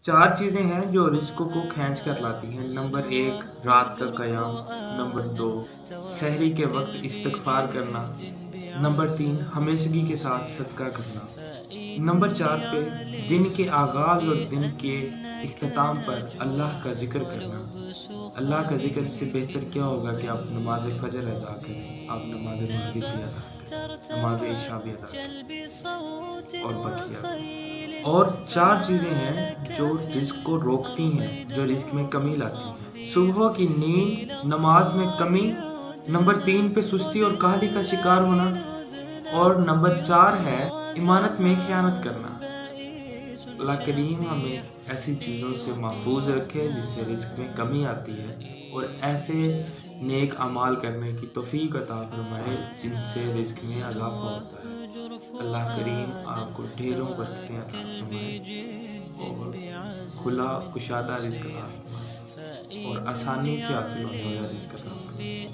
4 چیزیں ہیں جو رزق کو کھینچ کر لاتی ہیں۔ نمبر 1 رات کا قیام، نمبر 2 سحری کے وقت استغفار کرنا، نمبر 3 ہمیشگی کے ساتھ صدقہ کرنا، نمبر 4 پہ دن کے آغاز اور دن کے اختتام پر اللہ کا ذکر کرنا۔ اللہ کا ذکر سے بہتر کیا ہوگا کہ آپ نماز فجر ادا کریں، آپ نماز مغرب بھی ادا کریں، نماز عشاء بھی ادا کریں اور بقیہ بھی۔ اور 4 چیزیں ہیں جو رزق کو روکتی ہیں، جو رزق میں کمی لاتی ہیں۔ صبح کی نیند، نماز میں کمی، نمبر 3 پہ سستی اور کاہلی کا شکار ہونا، اور نمبر 4 ہے امانت میں خیانت کرنا۔ اللہ کریم ہمیں ایسی چیزوں سے محفوظ رکھے جس سے رزق میں کمی آتی ہے، اور ایسے نیک اعمال کرنے کی توفیق عطا فرمائے جن سے رزق میں اضافہ ہوتا ہے۔ اللہ کریم آپ کو ڈھیروں برکتیں عطا فرمائے اور کھلا کشادہ رزق عطا فرمائے اور آسانی سے حاصل ہونے والا رزق عطا فرمائے۔